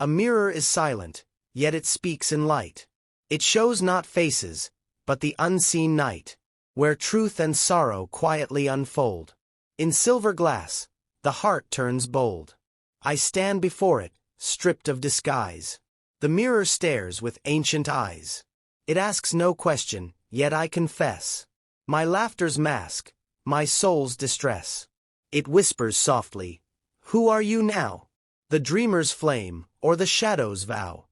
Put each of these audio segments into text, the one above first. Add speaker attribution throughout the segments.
Speaker 1: A mirror is silent, yet it speaks in light. It shows not faces, but the unseen night, where truth and sorrow quietly unfold. In silver glass, the heart turns bold. I stand before it, stripped of disguise. The mirror stares with ancient eyes. It asks no question, yet I confess my laughter's mask, my soul's distress. It whispers softly, "Who are you now?" The dreamer's flame, or the shadow's vow.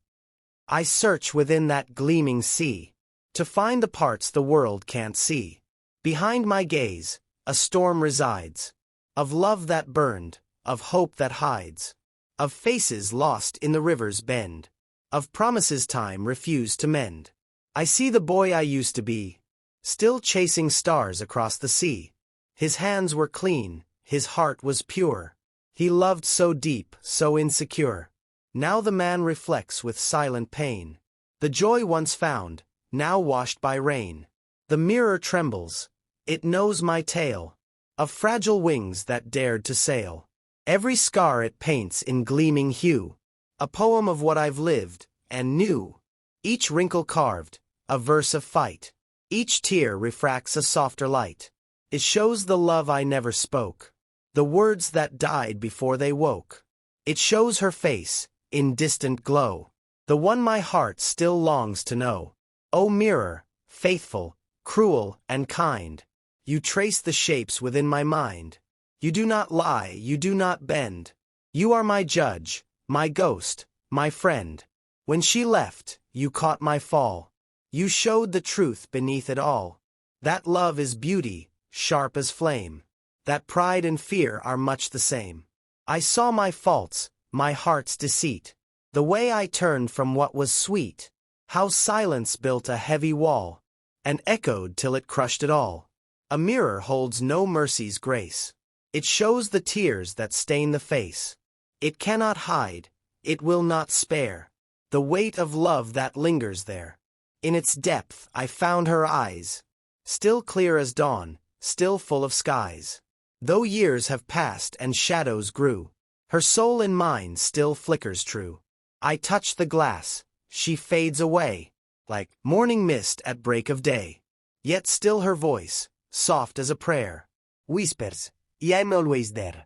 Speaker 1: I search within that gleaming sea to find the parts the world can't see. Behind my gaze, a storm resides, of love that burned, of hope that hides, of faces lost in the river's bend, of promises time refused to mend. I see the boy I used to be, still chasing stars across the sea. His hands were clean, his heart was pure. He loved so deep, so insecure. Now the man reflects with silent pain. The joy once found, now washed by rain. The mirror trembles. It knows my tale of fragile wings that dared to sail. Every scar it paints in gleaming hue, a poem of what I've lived and knew. Each wrinkle carved, a verse of fight. Each tear refracts a softer light. It shows the love I never spoke, the words that died before they woke. It shows her face, in distant glow, the one my heart still longs to know. O mirror, faithful, cruel, and kind, you trace the shapes within my mind. You do not lie, you do not bend. You are my judge, my ghost, my friend. When she left, you caught my fall. You showed the truth beneath it all. That love is beauty, sharp as flame. That pride and fear are much the same. I saw my faults, my heart's deceit, the way I turned from what was sweet. How silence built a heavy wall, and echoed till it crushed it all. A mirror holds no mercy's grace. It shows the tears that stain the face. It cannot hide, it will not spare, the weight of love that lingers there. In its depth I found her eyes, still clear as dawn, still full of skies. Though years have passed and shadows grew, her soul in mine still flickers true. I touch the glass, she fades away, like morning mist at break of day. Yet still her voice, soft as a prayer, whispers, "I am always there."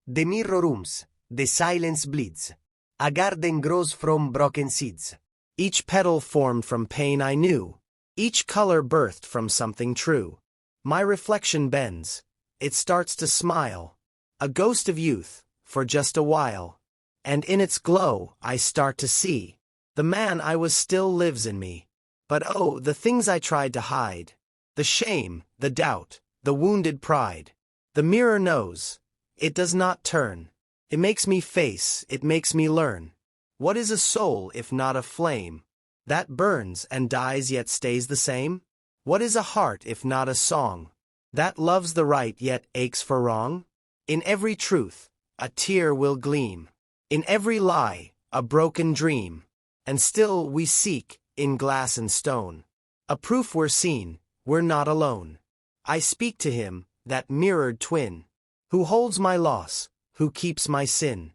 Speaker 1: The mirror rooms, the silence bleeds. A garden grows from broken seeds. Each petal formed from pain I knew, each color birthed from something true. My reflection bends, it starts to smile, a ghost of youth, for just a while. And in its glow I start to see the man I was still lives in me. But oh, the things I tried to hide, the shame, the doubt, the wounded pride. The mirror knows, it does not turn. It makes me face, it makes me learn. What is a soul if not a flame that burns and dies yet stays the same? What is a heart if not a song that loves the right yet aches for wrong? In every truth, a tear will gleam. In every lie, a broken dream. And still we seek, in glass and stone, a proof we're seen, we're not alone. I speak to him, that mirrored twin, who holds my loss, who keeps my sin.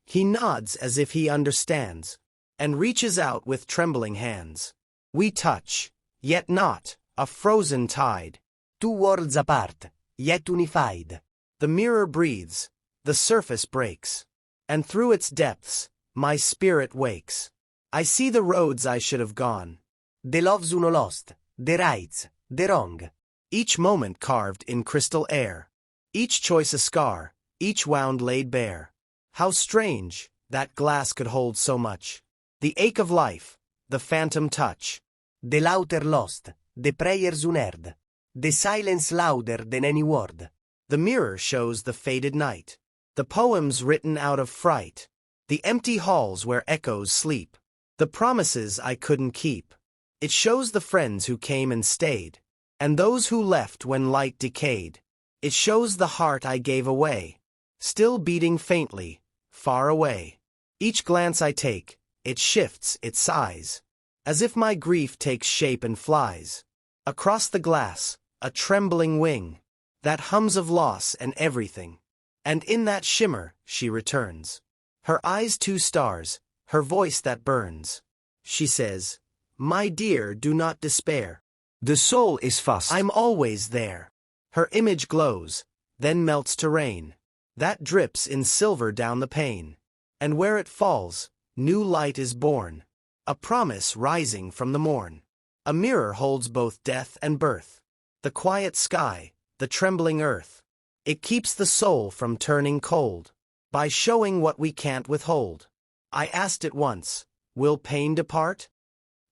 Speaker 1: He nods as if he understands, and reaches out with trembling hands. We touch, yet not, a frozen tide. Two worlds apart, yet unified. The mirror breathes, the surface breaks, and through its depths, my spirit wakes. I see the roads I should have gone, the loves uno lost, the rights, the wrong. Each moment carved in crystal air, each choice a scar, each wound laid bare. How strange, that glass could hold so much. The ache of life, the phantom touch. The laughter lost, the prayers unheard, the silence louder than any word. The mirror shows the faded night, the poems written out of fright, the empty halls where echoes sleep, the promises I couldn't keep. It shows the friends who came and stayed, and those who left when light decayed. It shows the heart I gave away, still beating faintly, far away. Each glance I take, it shifts, it sighs, as if my grief takes shape and flies. Across the glass, a trembling wing, that hums of loss and everything. And in that shimmer, she returns. Her eyes two stars, her voice that burns. She says, "My dear, do not despair.
Speaker 2: The soul is fast.
Speaker 1: I'm always there." Her image glows, then melts to rain. That drips in silver down the pane. And where it falls, new light is born. A promise rising from the morn. A mirror holds both death and birth. The quiet sky, the trembling earth. It keeps the soul from turning cold. By showing what we can't withhold. I asked it once, "Will pain depart?"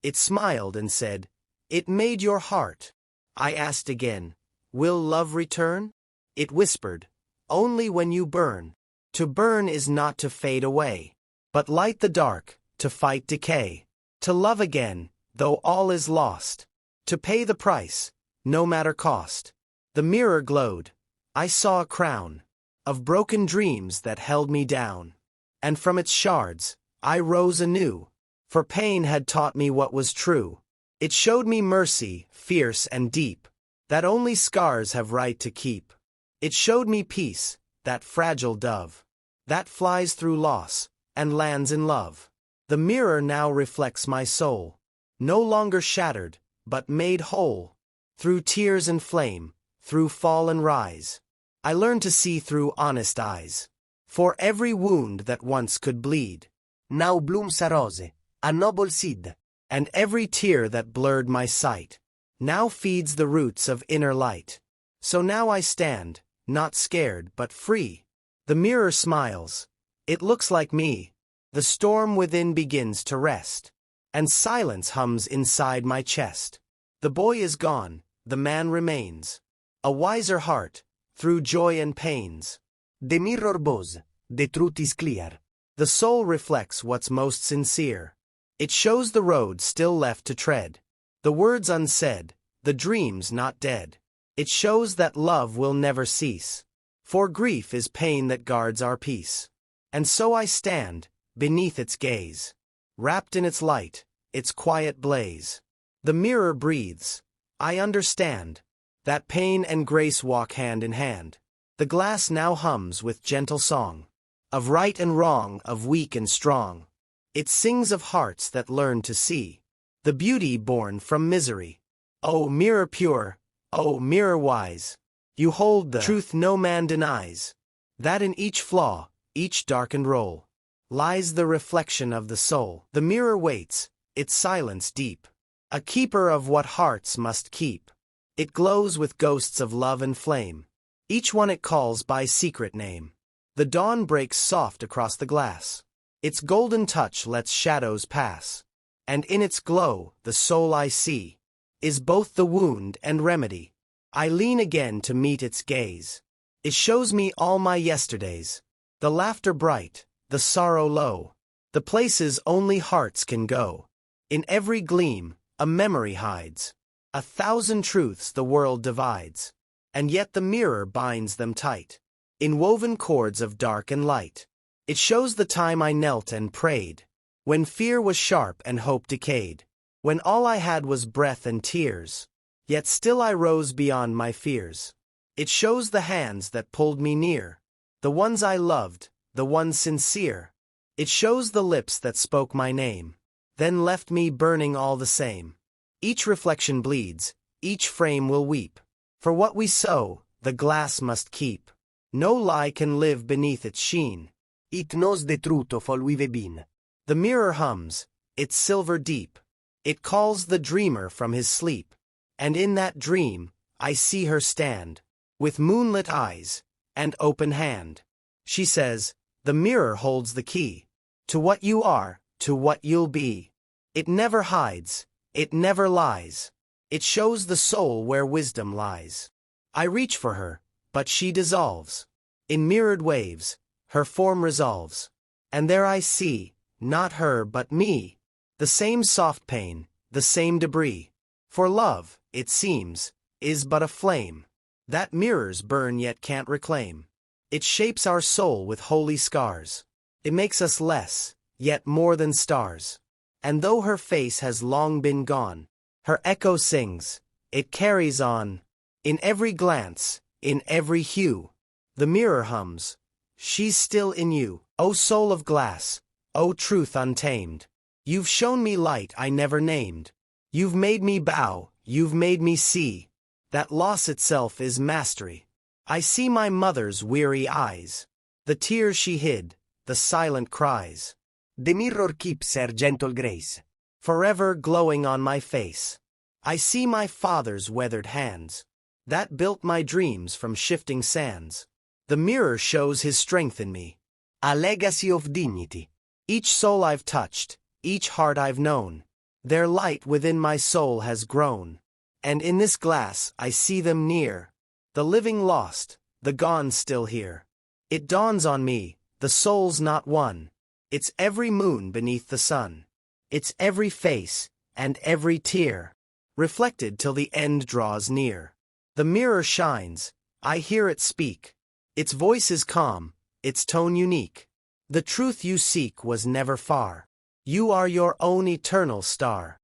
Speaker 1: It smiled and said, "It made your heart." I asked again, "Will love return?" It whispered, "Only when you burn." To burn is not to fade away, but light the dark, to fight decay. To love again, though all is lost. To pay the price, no matter cost. The mirror glowed. I saw a crown of broken dreams that held me down. And from its shards, I rose anew. For pain had taught me what was true. It showed me mercy, fierce and deep, that only scars have right to keep. It showed me peace, that fragile dove, that flies through loss, and lands in love. The mirror now reflects my soul, no longer shattered, but made whole. Through tears and flame, through fall and rise, I learned to see through honest eyes. For every wound that once could bleed, now blooms a rose, a noble seed. And every tear that blurred my sight, now feeds the roots of inner light. So now I stand, not scared but free. The mirror smiles. It looks like me. The storm within begins to rest. And silence hums inside my chest. The boy is gone, the man remains. A wiser heart, through joy and pains. The mirror bows, the truth is clear. The soul reflects what's most sincere. It shows the road still left to tread. The words unsaid, the dreams not dead. It shows that love will never cease. For grief is pain that guards our peace. And so I stand, beneath its gaze. Wrapped in its light, its quiet blaze. The mirror breathes. I understand that pain and grace walk hand in hand. The glass now hums with gentle song. Of right and wrong, of weak and strong. It sings of hearts that learn to see the beauty born from misery. O mirror pure, O mirror wise, you hold the truth no man denies. That in each flaw, each darkened role, lies the reflection of the soul. The mirror waits, its silence deep, a keeper of what hearts must keep. It glows with ghosts of love and flame, each one it calls by secret name. The dawn breaks soft across the glass. Its golden touch lets shadows pass. And in its glow, the soul I see is both the wound and remedy. I lean again to meet its gaze. It shows me all my yesterdays. The laughter bright, the sorrow low. The places only hearts can go. In every gleam, a memory hides. 1,000 truths the world divides. And yet the mirror binds them tight. In woven cords of dark and light. It shows the time I knelt and prayed, when fear was sharp and hope decayed, when all I had was breath and tears, yet still I rose beyond my fears. It shows the hands that pulled me near, the ones I loved, the ones sincere. It shows the lips that spoke my name, then left me burning all the same. Each reflection bleeds, each frame will weep. For what we sow, the glass must keep. No lie can live beneath its sheen. It knows the truth of all we've been. The mirror hums, its silver deep. It calls the dreamer from his sleep. And in that dream, I see her stand, with moonlit eyes, and open hand. She says, the mirror holds the key. To what you are, to what you'll be. It never hides, it never lies. It shows the soul where wisdom lies. I reach for her, but she dissolves. In mirrored waves, her form resolves. And there I see, not her but me. The same soft pain, the same debris. For love, it seems, is but a flame, that mirrors burn yet can't reclaim. It shapes our soul with holy scars. It makes us less, yet more than stars. And though her face has long been gone, her echo sings, it carries on. In every glance, in every hue, the mirror hums, she's still in you. O soul of glass, O truth untamed, you've shown me light I never named. You've made me bow, you've made me see that loss itself is mastery. I see my mother's weary eyes, the tears she hid, the silent cries.
Speaker 2: The mirror keeps her gentle grace,
Speaker 1: Forever glowing on my face. I see my father's weathered hands, that built my dreams from shifting sands. The mirror shows his strength in me,
Speaker 2: a legacy of dignity.
Speaker 1: each soul I've touched, each heart I've known, their light within my soul has grown. And in this glass I see them near, the living lost, the gone still here. It dawns on me, the soul's not one. It's every moon beneath the sun. It's every face, and every tear, reflected till the end draws near. The mirror shines, I hear it speak. Its voice is calm, its tone unique. The truth you seek was never far. You are your own eternal star.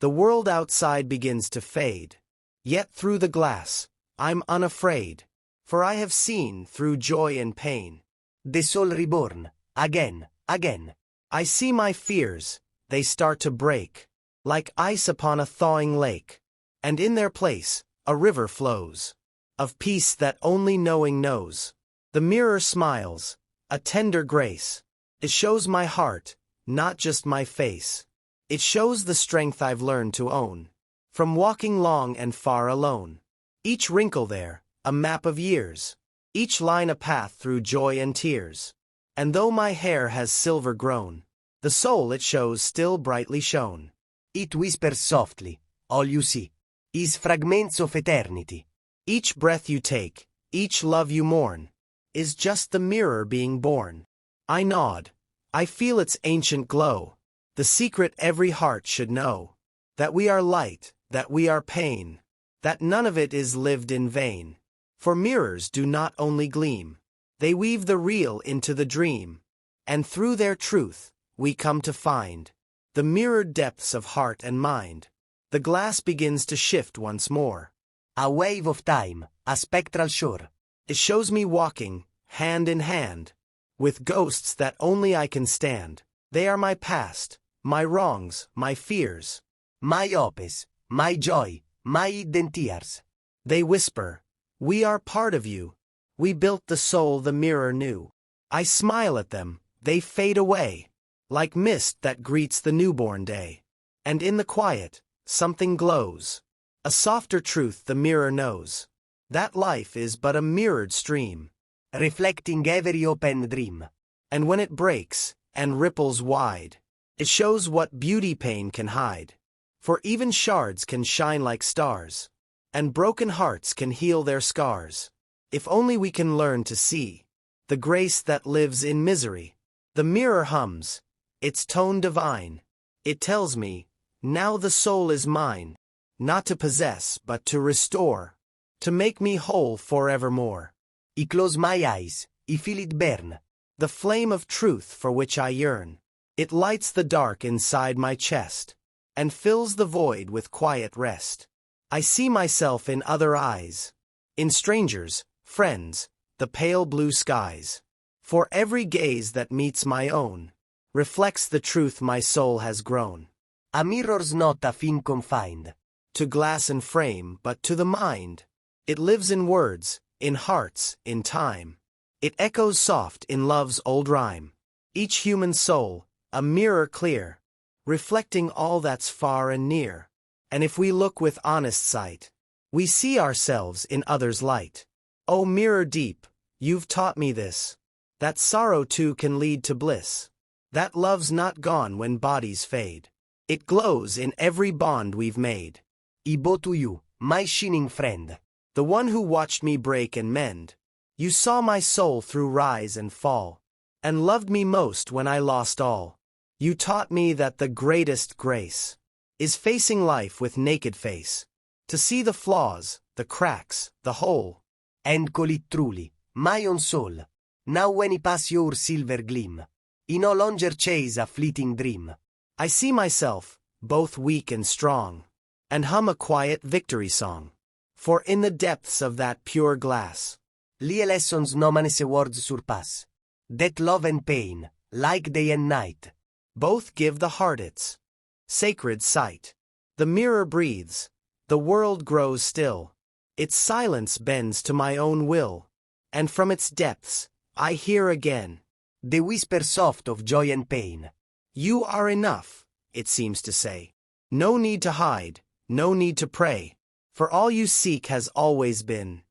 Speaker 1: The world outside begins to fade. Yet through the glass, I'm unafraid. For I have seen through joy and pain.
Speaker 2: The soul reborn, again, again.
Speaker 1: I see my fears, they start to break, like ice upon a thawing lake. And in their place, a river flows, of peace that only knowing knows. The mirror smiles, a tender grace. It shows my heart, not just my face. It shows the strength I've learned to own, from walking long and far alone. Each wrinkle there, a map of years. Each line a path through joy and tears. And though my hair has silver grown, the soul it shows still brightly shone.
Speaker 2: It whispers softly, all you see is fragments of eternity.
Speaker 1: Each breath you take, each love you mourn, is just the mirror being born. I nod, I feel its ancient glow, the secret every heart should know, that we are light, that we are pain, that none of it is lived in vain. For mirrors do not only gleam, they weave the real into the dream, and through their truth, we come to find the mirrored depths of heart and mind. The glass begins to shift once more.
Speaker 2: A wave of time, a spectral shore.
Speaker 1: It shows me walking, hand in hand, with ghosts that only I can stand. They are my past, my wrongs, my fears,
Speaker 2: my hopes, my joy, my hidden tears.
Speaker 1: They whisper, we are part of you. We built the soul the mirror knew. I smile at them, they fade away, like mist that greets the newborn day. And in the quiet, something glows, a softer truth the mirror knows, that life is but a mirrored stream,
Speaker 2: reflecting every open dream.
Speaker 1: And when it breaks, and ripples wide, it shows what beauty pain can hide. For even shards can shine like stars, and broken hearts can heal their scars. If only we can learn to see the grace that lives in misery. The mirror hums, its tone divine. It tells me, now the soul is mine, not to possess but to restore, to make me whole forevermore.
Speaker 2: I close my eyes, I feel it burn,
Speaker 1: the flame of truth for which I yearn. It lights the dark inside my chest, and fills the void with quiet rest. I see myself in other eyes, in strangers, friends, the pale blue skies. For every gaze that meets my own reflects the truth my soul has grown.
Speaker 2: A mirror's not a thing confined
Speaker 1: to glass and frame, but to the mind. It lives in words, in hearts, in time. It echoes soft in love's old rhyme. Each human soul, a mirror clear, reflecting all that's far and near. And if we look with honest sight, we see ourselves in others' light. O mirror deep, you've taught me this, that sorrow too can lead to bliss, that love's not gone when bodies fade. It glows in every bond we've made.
Speaker 2: I bow to you, my shining friend,
Speaker 1: the one who watched me break and mend. You saw my soul through rise and fall, and loved me most when I lost all. You taught me that the greatest grace is facing life with naked face, to see the flaws, the cracks, the hole,
Speaker 2: and call it truly my own soul. Now when I pass your silver gleam, I no longer chase a fleeting dream.
Speaker 1: I see myself, both weak and strong, and hum a quiet victory song. For in the depths of that pure glass,
Speaker 2: lie lessons no man's words surpass. that love and pain, like day and night.
Speaker 1: Both give the heart its sacred sight. The mirror breathes, the world grows still. Its silence bends to my own will, and from its depths, I hear again
Speaker 2: the whisper soft of joy and pain.
Speaker 1: You are enough, it seems to say. No need to hide, no need to pray, for all you seek has always been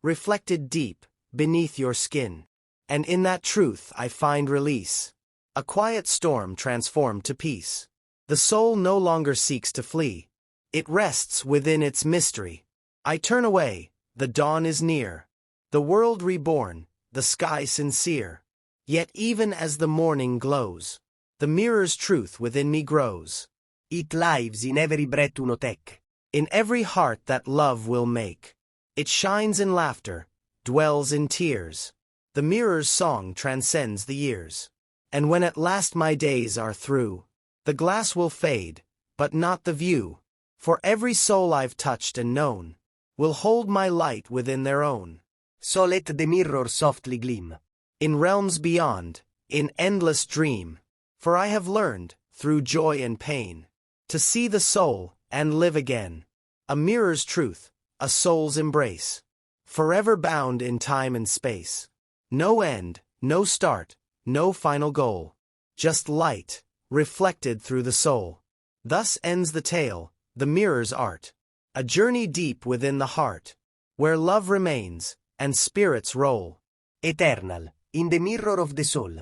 Speaker 1: reflected deep beneath your skin. And in that truth I find release, a quiet storm transformed to peace. The soul no longer seeks to flee, it rests within its mystery. I turn away, the dawn is near, the world reborn, the sky sincere. Yet even as the morning glows, the mirror's truth within me grows.
Speaker 2: It lives in every breath uno take,
Speaker 1: in every heart that love will make. It shines in laughter, dwells in tears. The mirror's song transcends the years. And when at last my days are through, the glass will fade, but not the view. For every soul I've touched and known will hold my light within their own.
Speaker 2: So let the mirror softly gleam
Speaker 1: in realms beyond, in endless dream. For I have learned, through joy and pain, to see the soul and live again. A mirror's truth, a soul's embrace, forever bound in time and space. No end, no start, no final goal. Just light, reflected through the soul. Thus ends the tale, the mirror's art. A journey deep within the heart, where love remains, and spirits roll.
Speaker 2: Eternal, in the mirror of the soul.